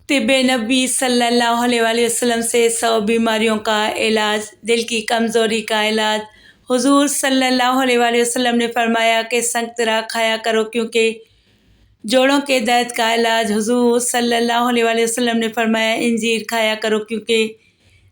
طب نبی صلی اللہ علیہ وآلہ وسلم سے 100 بیماریوں کا علاج۔ دل کی کمزوری کا علاج۔ حضور صلی اللہ علیہ وآلہ وسلم نے فرمایا کہ سنگترا کھایا کرو کیونکہ جوڑوں کے درد کا علاج۔ حضور صلی اللہ علیہ وآلہ وسلم نے فرمایا انجیر کھایا کرو کیونکہ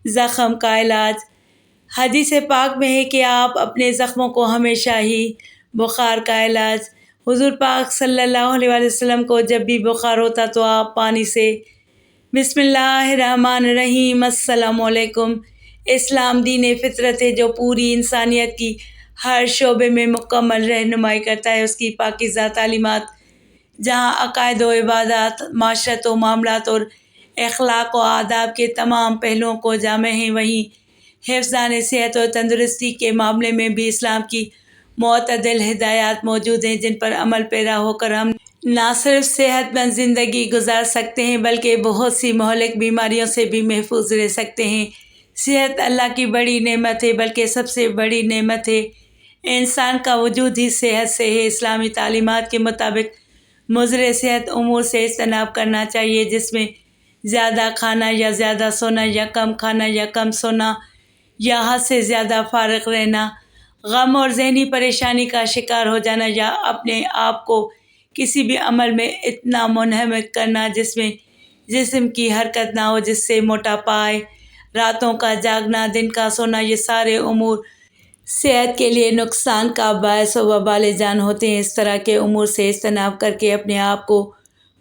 زخم کا علاج۔ حدیث پاک میں ہے کہ آپ اپنے زخموں کو ہمیشہ ہی بخار کا علاج۔ حضور پاک صلی اللہ علیہ وآلہ وسلم کو جب بھی بخار ہوتا تو آپ پانی سے بسم اللہ الرحمن الرحیم السلام علیکم۔ اسلام دین فطرت ہے جو پوری انسانیت کی ہر شعبے میں مکمل رہنمائی کرتا ہے۔ اس کی پاکیزہ تعلیمات جہاں عقائد و عبادات، معاشرت و معاملات اور اخلاق و آداب کے تمام پہلوؤں کو جامع ہیں، وہیں حفظان صحت اور تندرستی کے معاملے میں بھی اسلام کی معتدل ہدایات موجود ہیں، جن پر عمل پیرا ہو کر ہم نہ صرف صحت مند زندگی گزار سکتے ہیں بلکہ بہت سی مہلک بیماریوں سے بھی محفوظ رہ سکتے ہیں۔ صحت اللہ کی بڑی نعمت ہے، بلکہ سب سے بڑی نعمت ہے۔ انسان کا وجود ہی صحت سے ہے۔ اسلامی تعلیمات کے مطابق مضر صحت امور سے اجتناب کرنا چاہیے، جس میں زیادہ کھانا یا زیادہ سونا، یا کم کھانا یا کم سونا، یا حد سے زیادہ فارغ رہنا، غم اور ذہنی پریشانی کا شکار ہو جانا، یا اپنے آپ کو کسی بھی عمل میں اتنا منہمک کرنا جس میں جسم کی حرکت نہ ہو، جس سے موٹاپا آئے، راتوں کا جاگنا، دن کا سونا، یہ سارے امور صحت کے لیے نقصان کا باعث و وبال جان ہوتے ہیں۔ اس طرح کے امور سے اجتناب کر کے اپنے آپ کو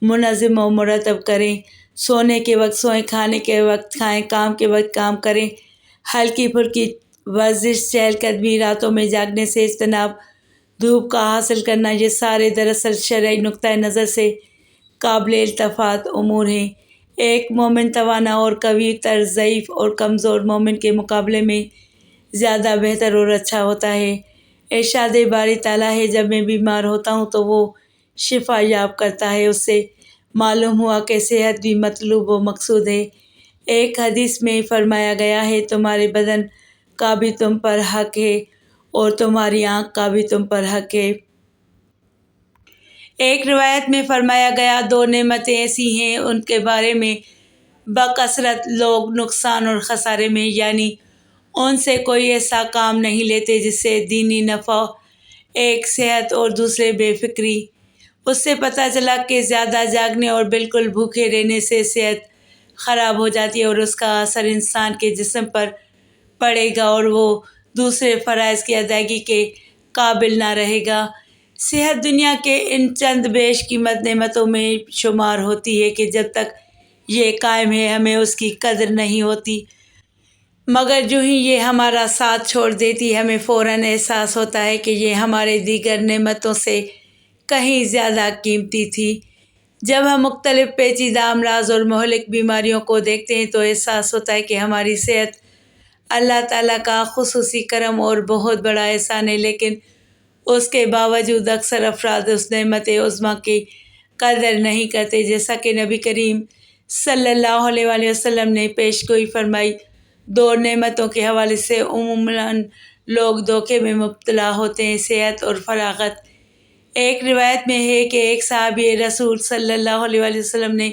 منظم و مرتب کریں۔ سونے کے وقت سوئیں، کھانے کے وقت کھائیں، کام کے وقت کام کریں، ہلکی پھلکی ورزش، چہل قدمی، راتوں میں جاگنے سے اجتناب، دھوپ کا حاصل کرنا، یہ سارے دراصل شرعی نقطۂ نظر سے قابل التفات امور ہیں۔ ایک مومن توانا اور قوی تر ضعیف اور کمزور مومن کے مقابلے میں زیادہ بہتر اور اچھا ہوتا ہے۔ ارشاد باری تعالیٰ ہے، جب میں بیمار ہوتا ہوں تو وہ شفا یاب کرتا ہے۔ اس سے معلوم ہوا کہ صحت بھی مطلوب و مقصود ہے۔ ایک حدیث میں فرمایا گیا ہے، تمہارے بدن کا بھی تم پر حق ہے اور تمہاری آنکھ کا بھی تم پر حق ہے۔ ایک روایت میں فرمایا گیا، 2 نعمتیں ایسی ہیں ان کے بارے میں بکثرت لوگ نقصان اور خسارے میں، یعنی ان سے کوئی ایسا کام نہیں لیتے جس سے دینی نفع ہو، ایک صحت اور دوسرے بے فکری۔ اس سے پتہ چلا کہ زیادہ جاگنے اور بالکل بھوکے رہنے سے صحت خراب ہو جاتی ہے اور اس کا اثر انسان کے جسم پر پڑے گا اور وہ دوسرے فرائض کی ادائیگی کے قابل نہ رہے گا۔ صحت دنیا کے ان چند بیش قیمت نعمتوں میں شمار ہوتی ہے کہ جب تک یہ قائم ہے ہمیں اس کی قدر نہیں ہوتی، مگر جو ہی یہ ہمارا ساتھ چھوڑ دیتی ہمیں فوراً احساس ہوتا ہے کہ یہ ہمارے دیگر نعمتوں سے کہیں زیادہ قیمتی تھی۔ جب ہم مختلف پیچیدہ امراض اور مہلک بیماریوں کو دیکھتے ہیں تو احساس ہوتا ہے کہ ہماری صحت اللہ تعالیٰ کا خصوصی کرم اور بہت بڑا احسان ہے، لیکن اس کے باوجود اکثر افراد اس نعمت عظمیٰ کی قدر نہیں کرتے۔ جیسا کہ نبی کریم صلی اللہ علیہ وآلہ وسلم نے پیش گوئی فرمائی، 2 نعمتوں کے حوالے سے عموماً لوگ دھوکے میں مبتلا ہوتے ہیں، صحت اور فراغت۔ ایک روایت میں ہے کہ ایک صحابی رسول صلی اللہ علیہ وآلہ وسلم نے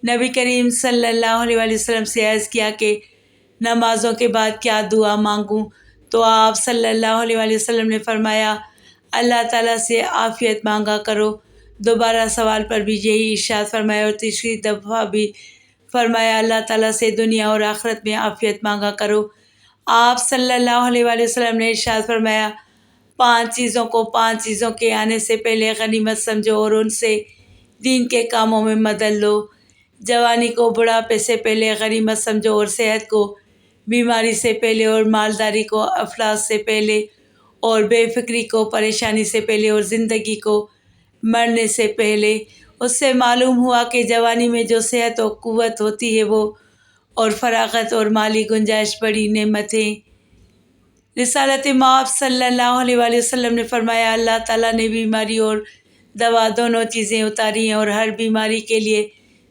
نبی کریم صلی اللہ علیہ وآلہ وسلم سے عرض کیا کہ نمازوں کے بعد کیا دعا مانگوں؟ تو آپ صلی اللہ علیہ وآلہ وسلم نے فرمایا، اللہ تعالیٰ سے عافیت مانگا کرو۔ دوبارہ سوال پر بھی یہی ارشاد فرمایا اور تیسری دفعہ بھی فرمایا، اللہ تعالیٰ سے دنیا اور آخرت میں عافیت مانگا کرو۔ آپ صلی اللہ علیہ وآلہ وسلم نے ارشاد فرمایا، 5 چیزوں کے آنے سے پہلے غنیمت سمجھو اور ان سے دین کے کاموں میں مدد لو۔ جوانی کو بڑھاپے سے پہلے غنیمت سمجھو اور صحت کو بیماری سے پہلے اور مالداری کو افلاس سے پہلے اور بے فکری کو پریشانی سے پہلے اور زندگی کو مرنے سے پہلے۔ اس سے معلوم ہوا کہ جوانی میں جو صحت و قوت ہوتی ہے وہ اور فراغت اور مالی گنجائش بڑی نعمت ہے۔ رسالت مآب صلی اللہ علیہ وآلہ وسلم نے فرمایا، اللہ تعالیٰ نے بیماری اور دوا دونوں چیزیں اتاری ہیں اور ہر بیماری کے لیے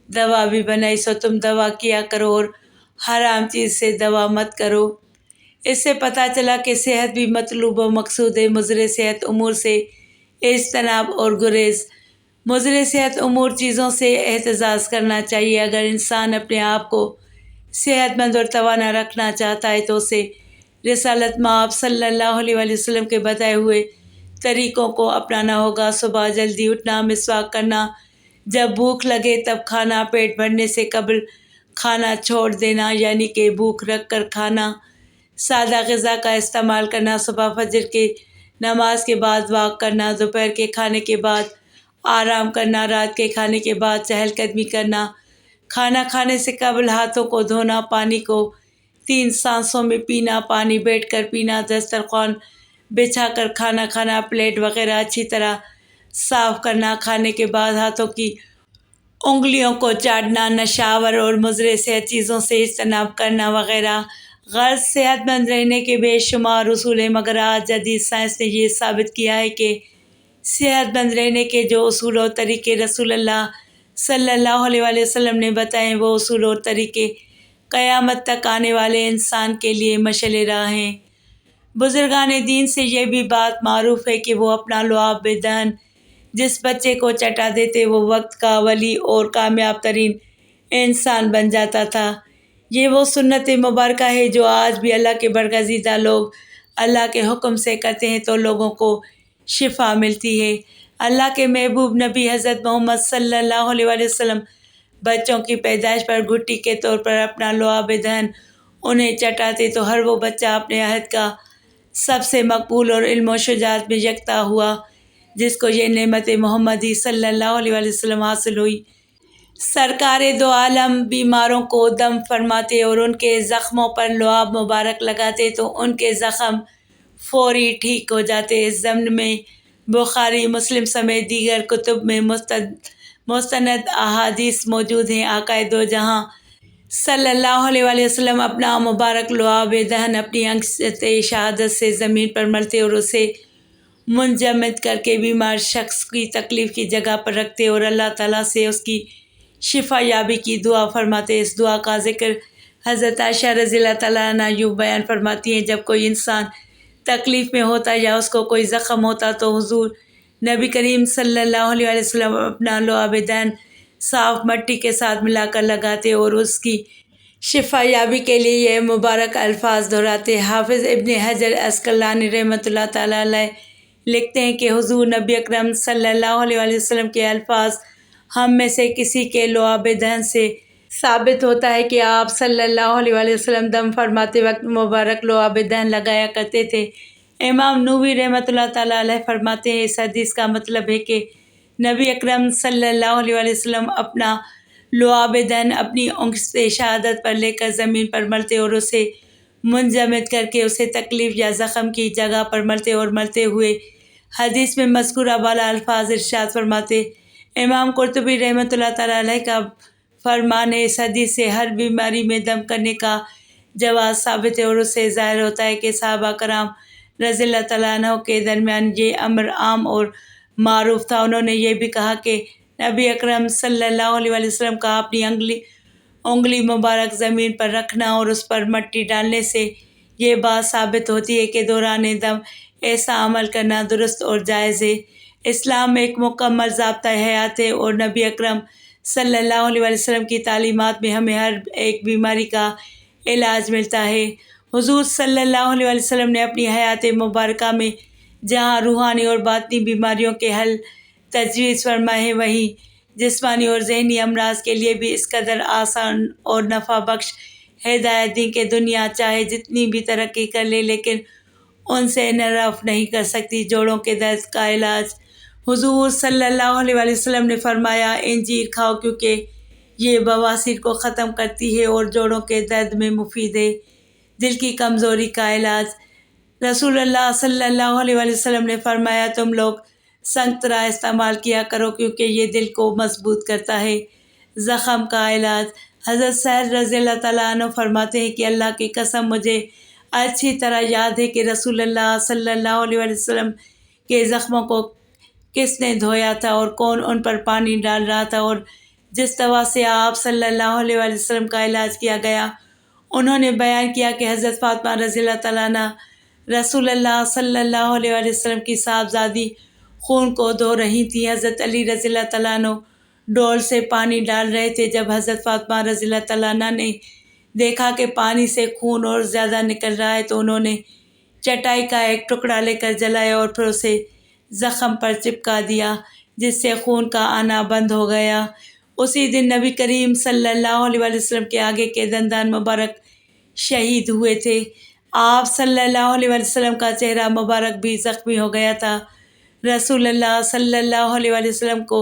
دوا بھی بنائی، سو تم دوا کیا کرو اور حرام چیز سے دوا مت کرو۔ اس سے پتہ چلا کہ صحت بھی مطلوب و مقصود ہے۔ مضر صحت امور سے اجتناب اور گریز مضر صحت امور چیزوں سے احتراز کرنا چاہیے۔ اگر انسان اپنے آپ کو صحت مند اور توانا رکھنا چاہتا ہے تو اسے رسالت مآب صلی اللہ علیہ وآلہ وسلم کے بتائے ہوئے طریقوں کو اپنانا ہوگا۔ صبح جلدی اٹھنا، مسواک کرنا، جب بھوک لگے تب کھانا، پیٹ بھرنے سے قبل کھانا چھوڑ دینا یعنی کہ بھوک رکھ کر کھانا، سادہ غذا کا استعمال کرنا، صبح فجر کی نماز کے بعد واک کرنا، دوپہر کے کھانے کے بعد آرام کرنا، رات کے کھانے کے بعد چہل قدمی کرنا، کھانا کھانے سے قبل ہاتھوں کو دھونا، پانی کو 3 سانسوں میں پینا، پانی بیٹھ کر پینا، دسترخوان بچھا کر کھانا کھانا، پلیٹ وغیرہ اچھی طرح صاف کرنا، کھانے کے بعد ہاتھوں کی انگلیوں کو چاٹنا، نشاور اور مضر صحت چیزوں سے اجتناب کرنا وغیرہ۔ غرض صحت مند رہنے کے بے شمار اصول ہیں، مگر آج جدید سائنس نے یہ ثابت کیا ہے کہ صحت مند رہنے کے جو اصول اور طریقے رسول اللہ صلی اللہ علیہ وآلہ وسلم نے بتائے ہیں، وہ اصول اور طریقے قیامت تک آنے والے انسان کے لیے مشعل راہ ہیں۔ بزرگان دین سے یہ بھی بات معروف ہے کہ وہ اپنا لعاب دہن جس بچے کو چٹا دیتے وہ وقت کا ولی اور کامیاب ترین انسان بن جاتا تھا۔ یہ وہ سنت مبارکہ ہے جو آج بھی اللہ کے برگزیدہ لوگ اللہ کے حکم سے کرتے ہیں تو لوگوں کو شفا ملتی ہے۔ اللہ کے محبوب نبی حضرت محمد صلی اللہ علیہ وآلہ وسلم بچوں کی پیدائش پر گھٹی کے طور پر اپنا لعاب دہن انہیں چٹاتے تو ہر وہ بچہ اپنے عہد کا سب سے مقبول اور علم و شجاعت میں یکتا ہوا جس کو یہ نعمت محمدی صلی اللہ علیہ وآلہ وسلم حاصل ہوئی۔ سرکار دو عالم بیماروں کو دم فرماتے اور ان کے زخموں پر لعاب مبارک لگاتے تو ان کے زخم فوری ٹھیک ہو جاتے۔ اس ضمن میں بخاری، مسلم سمیت دیگر کتب میں مستند احادیث موجود ہیں۔ آقا دو جہاں صلی اللہ علیہ وآلہ وسلم اپنا مبارک لعاب دہن اپنی انگشت شہادت سے زمین پر ملتے اور اسے منجمد کر کے بیمار شخص کی تکلیف کی جگہ پر رکھتے اور اللہ تعالیٰ سے اس کی شفا یابی کی دعا فرماتے۔ اس دعا کا ذکر حضرت عائشہ رضی اللہ تعالیٰ عنہ یوں بیان فرماتی ہیں، جب کوئی انسان تکلیف میں ہوتا یا اس کو کوئی زخم ہوتا تو حضور نبی کریم صلی اللہ علیہ وآلہ وسلم اپنا لعاب دہن صاف مٹی کے ساتھ ملا کر لگاتے اور اس کی شفا یابی کے لیے یہ مبارک الفاظ دہراتے۔ حافظ ابن حجر عسقلانی رحمۃ اللہ تعالیٰ علیہ لکھتے ہیں کہ حضور نبی اکرم صلی اللہ علیہ وآلہ وسلم کے الفاظ ہم میں سے کسی کے لعاب دہن سے ثابت ہوتا ہے کہ آپ صلی اللہ علیہ وآلہ وسلم دم فرماتے وقت مبارک لعاب دہن لگایا کرتے تھے۔ امام نووی رحمۃ اللہ تعالیٰ علیہ فرماتے ہیں، اس حدیث کا مطلب ہے کہ نبی اکرم صلی اللہ علیہ وآلہ وسلم اپنا لعاب دہن اپنی انگشت شہادت پر لے کر زمین پر ملتے اور اسے منجمد کر کے اسے تکلیف یا زخم کی جگہ پر ملتے اور ملتے ہوئے حدیث میں مذکورہ بالا الفاظ ارشاد فرماتے۔ امام قرطبی رحمۃ اللہ تعالیٰ علیہ کا فرمان ہے، اس حدیث سے ہر بیماری میں دم کرنے کا جواز ثابت ہے اور اس سے ظاہر ہوتا ہے کہ صحابہ کرام رضی اللہ تعالیٰ عنہ کے درمیان یہ امر عام اور معروف تھا۔ انہوں نے یہ بھی کہا کہ نبی اکرم صلی اللہ علیہ وآلہ وسلم کا اپنی انگلی مبارک زمین پر رکھنا اور اس پر مٹی ڈالنے سے یہ بات ثابت ہوتی ہے کہ دوران دم ایسا عمل کرنا درست اور جائز ہے۔ اسلام میں ایک مکمل ضابطہ حیات ہے اور نبی اکرم صلی اللہ علیہ وآلہ وسلم کی تعلیمات میں ہمیں ہر ایک بیماری کا علاج ملتا ہے۔ حضور صلی اللہ علیہ وآلہ وسلم نے اپنی حیات مبارکہ میں جہاں روحانی اور باطنی بیماریوں کے حل تجویز فرمائے ہیں، وہیں جسمانی اور ذہنی امراض کے لیے بھی اس قدر آسان اور نفع بخش ہدایت دی کہ دنیا چاہے جتنی بھی ترقی کر لے لیکن ان سے نہ رفع نہیں کر سکتی۔ جوڑوں کے درد کا علاج، حضور صلی اللہ علیہ وآلہ وسلم نے فرمایا انجیر کھاؤ کیونکہ یہ بواسیر کو ختم کرتی ہے اور جوڑوں کے درد میں مفید ہے۔ دل کی کمزوری کا علاج، رسول اللہ صلی اللہ علیہ وآلہ وسلم نے فرمایا تم لوگ سنگترا استعمال کیا کرو کیونکہ یہ دل کو مضبوط کرتا ہے۔ زخم کا علاج، حضرت سہل رضی اللہ تعالیٰ عنہ فرماتے ہیں کہ اللہ کی قسم مجھے اچھی طرح یاد ہے کہ رسول اللہ صلی اللہ علیہ وآلہ وسلم کے زخموں کو کس نے دھویا تھا اور کون ان پر پانی ڈال رہا تھا اور جس دوا سے آپ صلی اللہ علیہ وآلہ وسلم کا علاج کیا گیا۔ انہوں نے بیان کیا کہ حضرت فاطمہ رضی اللہ تعالیٰ عنہ رسول اللہ صلی اللہ علیہ وآلہ وسلم کی صاحبزادی خون کو دھو رہی تھیں۔ حضرت علی رضی اللہ تعالیٰ عنہ ڈول سے پانی ڈال رہے تھے۔ جب حضرت فاطمہ رضی اللہ تعالیٰ عنہ نے دیکھا کہ پانی سے خون اور زیادہ نکل رہا ہے تو انہوں نے چٹائی کا ایک ٹکڑا لے کر جلایا اور پھر اسے زخم پر چپکا دیا، جس سے خون کا آنا بند ہو گیا۔ اسی دن نبی کریم صلی اللہ علیہ وسلم کے آگے کے دندان مبارک شہید ہوئے تھے۔ آپ صلی اللہ علیہ وسلم کا چہرہ مبارک بھی زخمی ہو گیا تھا۔ رسول اللہ صلی اللہ علیہ وسلم کو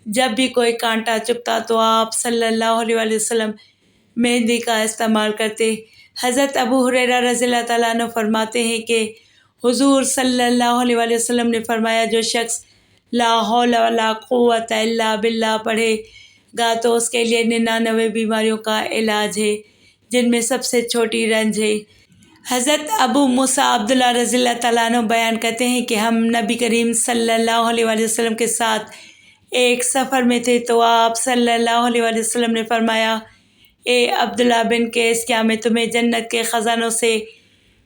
جب بھی کوئی کانٹا چبھتا تو آپ صلی اللہ علیہ وسلم مہندی کا استعمال کرتے۔ حضرت ابو ہریرہ رضی اللہ تعالیٰ عنہ فرماتے ہیں کہ حضور صلی اللہ علیہ وسلم نے فرمایا، جو شخص لا حول ولا قوت الا باللہ پڑھے گا تو اس کے لیے 99 بیماریوں کا علاج ہے، جن میں سب سے چھوٹی رنج ہے۔ حضرت ابو موسیٰ عبداللہ رضی اللہ تعالیٰ عنہ بیان کرتے ہیں کہ ہم نبی کریم صلی اللہ علیہ وسلم کے ساتھ ایک سفر میں تھے تو آپ صلی اللہ علیہ وسلم نے فرمایا، اے عبداللہ بن قیس، کیا میں تمہیں جنت کے خزانوں سے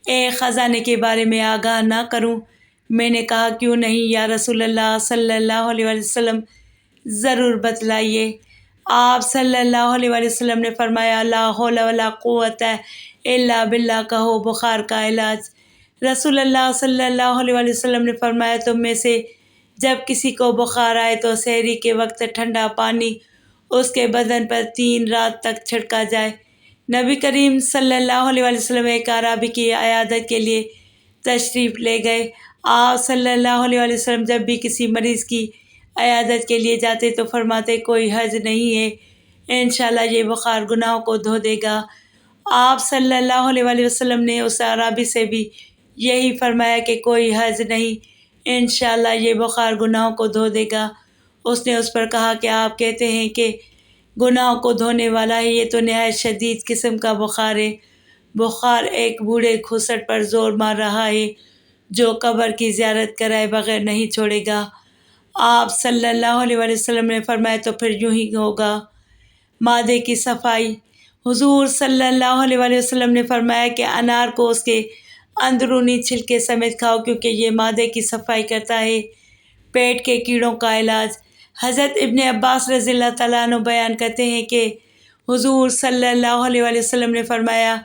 ایک خزانے کے بارے میں آگاہ نہ کروں؟ میں نے کہا، کیوں نہیں یا رسول اللہ صلی اللہ علیہ وسلم، ضرور بتلائیے۔ آپ صلی اللہ علیہ وسلم نے فرمایا، لا حول ولا قوت الا باللہ کہو، بخار کا علاج۔ رسول اللہ صلی اللہ علیہ وسلم نے فرمایا، تم میں سے جب کسی کو بخار آئے تو سحری کے وقت ٹھنڈا پانی اس کے بدن پر 3 رات تک چھڑکا جائے۔ نبی کریم صلی اللہ علیہ وسلم ایک اعرابی کی عیادت کے لیے تشریف لے گئے۔ آپ صلی اللہ علیہ وسلم جب بھی کسی مریض کی عیادت کے لیے جاتے تو فرماتے، کوئی حرج نہیں ہے، انشاءاللہ یہ بخار گناہوں کو دھو دے گا۔ آپ صلی اللہ علیہ وسلم نے اس اعرابی سے بھی یہی فرمایا کہ کوئی حرج نہیں، انشاءاللہ یہ بخار گناہوں کو دھو دے گا۔ اس نے اس پر کہا کہ آپ کہتے ہیں کہ گناہوں کو دھونے والا ہے، یہ تو نہایت شدید قسم کا بخار ہے۔ بخار ایک بوڑھے کھوسٹ پر زور مار رہا ہے جو قبر کی زیارت کرائے بغیر نہیں چھوڑے گا۔ آپ صلی اللہ علیہ وسلم نے فرمایا، تو پھر یوں ہی ہوگا۔ معدے کی صفائی۔ حضور صلی اللہ علیہ وسلم نے فرمایا کہ انار کو اس کے اندرونی چھلکے سمیت کھاؤ، کیونکہ یہ معدے کی صفائی کرتا ہے۔ پیٹ کے کیڑوں کا علاج۔ حضرت ابن عباس رضی اللہ تعالیٰ عنہ بیان کرتے ہیں کہ حضور صلی اللہ علیہ وسلم نے فرمایا،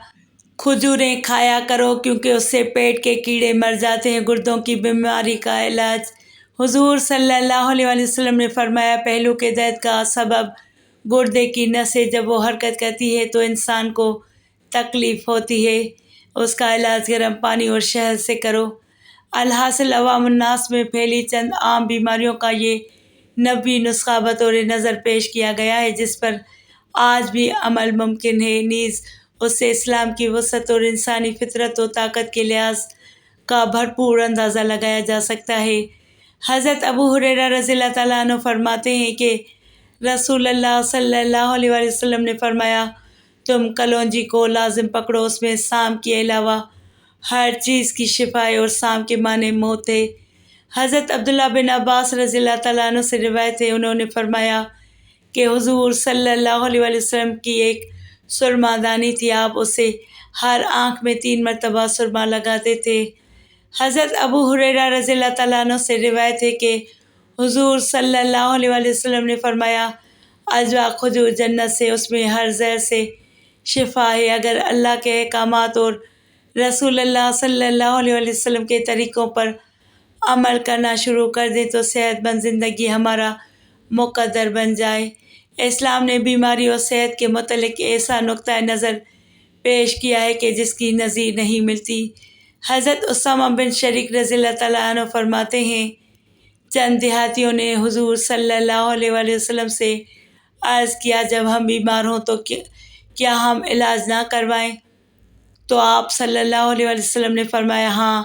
کھجوریں کھایا کرو کیونکہ اس سے پیٹ کے کیڑے مر جاتے ہیں۔ گردوں کی بیماری کا علاج۔ حضور صلی اللہ علیہ وسلم نے فرمایا، پہلو کے درد کا سبب گردے کی نس ہے، جب وہ حرکت کرتی ہے تو انسان کو تکلیف ہوتی ہے۔ اس کا علاج گرم پانی اور شہد سے کرو۔ الحاصل، عوام الناس میں پھیلی چند عام بیماریوں کا یہ نبوی نسخہ بطور نظر پیش کیا گیا ہے، جس پر آج بھی عمل ممکن ہے۔ نیز اس سے اسلام کی وسعت اور انسانی فطرت و طاقت کے لحاظ کا بھرپور اندازہ لگایا جا سکتا ہے۔ حضرت ابو ہریرہ رضی اللہ تعالیٰ عنہ فرماتے ہیں کہ رسول اللہ صلی اللہ علیہ وسلم نے فرمایا، تم کلونجی کو لازم پکڑو، اس میں سام کے علاوہ ہر چیز کی شفا ہے، اور سام کے معنی موت ہے۔ حضرت عبداللہ بن عباس رضی اللہ تعالیٰ عنہ سے روایت ہے، انہوں نے فرمایا کہ حضور صلی اللہ علیہ وسلم کی ایک سرما دانی تھی، آپ اسے ہر آنکھ میں 3 مرتبہ سرما لگاتے تھے۔ حضرت ابو ہریرہ رضی اللہ تعالیٰ عنہ سے روایت ہے کہ حضور صلی اللہ علیہ وسلم نے فرمایا، اجوا کھجور جنت سے، اس میں ہر زہر سے شفا ہے۔ اگر اللہ کے احکامات اور رسول اللہ صلی اللہ علیہ وسلم کے طریقوں پر عمل کرنا شروع کر دیں تو صحت مند زندگی ہمارا مقدر بن جائے۔ اسلام نے بیماری اور صحت کے متعلق ایسا نقطۂ نظر پیش کیا ہے کہ جس کی نظیر نہیں ملتی۔ حضرت اسامہ بن شریک رضی اللہ تعالیٰ عنہ فرماتے ہیں، چند دیہاتیوں نے حضور صلی اللہ علیہ وسلم سے عرض کیا، جب ہم بیمار ہوں تو کیا ہم علاج نہ کروائیں؟ تو آپ صلی اللہ علیہ وسلم نے فرمایا، ہاں،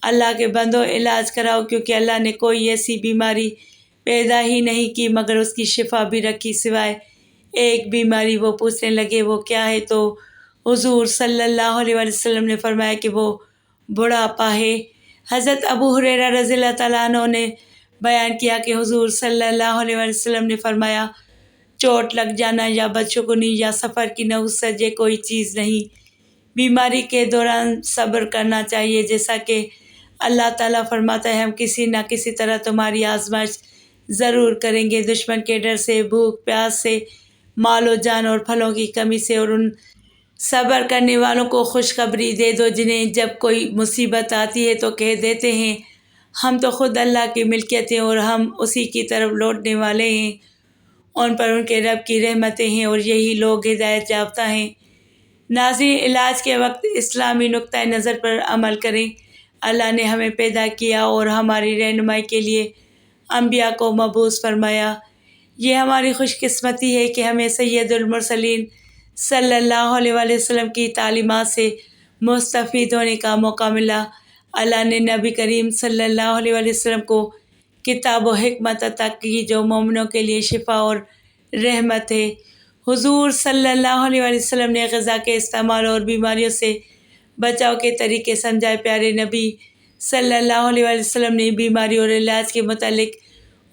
اللہ کے بندو، علاج کراؤ، کیونکہ اللہ نے کوئی ایسی بیماری پیدا ہی نہیں کی مگر اس کی شفا بھی رکھی، سوائے ایک بیماری۔ وہ پوچھنے لگے، وہ کیا ہے؟ تو حضور صلی اللہ علیہ وسلم نے فرمایا کہ وہ بڑھاپا ہے۔ حضرت ابو ہریرہ رضی اللہ تعالیٰ عنہ نے بیان کیا کہ حضور صلی اللہ علیہ وسلم نے فرمایا، چوٹ لگ جانا یا بدشگونی یا سفر کی نحوست یہ کوئی چیز نہیں، بیماری کے دوران صبر کرنا چاہیے، جیسا کہ اللہ تعالیٰ فرماتا ہے ہم کسی نہ کسی طرح تمہاری آزمائش ضرور کریں گے، دشمن کے ڈر سے، بھوک پیاس سے، مال و جان اور پھلوں کی کمی سے، اور ان صبر کرنے والوں کو خوشخبری دے دو جنہیں جب کوئی مصیبت آتی ہے تو کہہ دیتے ہیں ہم تو خود اللہ کی ملکیت ہیں اور ہم اسی کی طرف لوٹنے والے ہیں، ان پر ان کے رب کی رحمتیں ہیں اور یہی لوگ ہدایت یافتہ ہیں۔ ناظرین، علاج کے وقت اسلامی نقطۂ نظر پر عمل کریں۔ اللہ نے ہمیں پیدا کیا اور ہماری رہنمائی کے لیے انبیاء کو مبعوث فرمایا۔ یہ ہماری خوش قسمتی ہے کہ ہمیں سید المرسلین صلی اللہ علیہ وآلہ وسلم کی تعلیمات سے مستفید ہونے کا موقع ملا۔ اللہ نے نبی کریم صلی اللہ علیہ وآلہ وسلم کو کتاب و حکمت عطا کی جو مومنوں کے لیے شفا اور رحمت ہے۔ حضور صلی اللہ علیہ وآلہ وسلم نے غذا کے استعمال اور بیماریوں سے بچاؤ کے طریقے سمجھائے۔ پیارے نبی صلی اللہ علیہ وآلہ وسلم نے بیماری اور علاج کے متعلق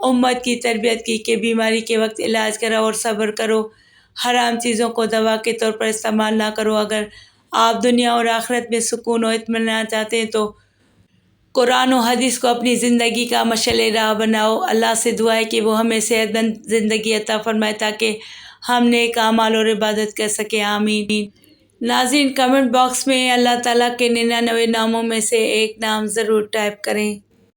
امت کی تربیت کی کہ بیماری کے وقت علاج کرو اور صبر کرو، حرام چیزوں کو دوا کے طور پر استعمال نہ کرو۔ اگر آپ دنیا اور آخرت میں سکون و اطمینان چاہتے ہیں تو قرآن و حدیث کو اپنی زندگی کا مشعل راہ بناؤ۔ اللہ سے دعا ہے کہ وہ ہمیں صحت مند زندگی عطا فرمائے تاکہ ہم نیک اعمال اور عبادت کر سکیں، آمین۔ ناظرین، کمنٹ باکس میں اللہ تعالیٰ کے 99 ناموں میں سے ایک نام ضرور ٹائپ کریں۔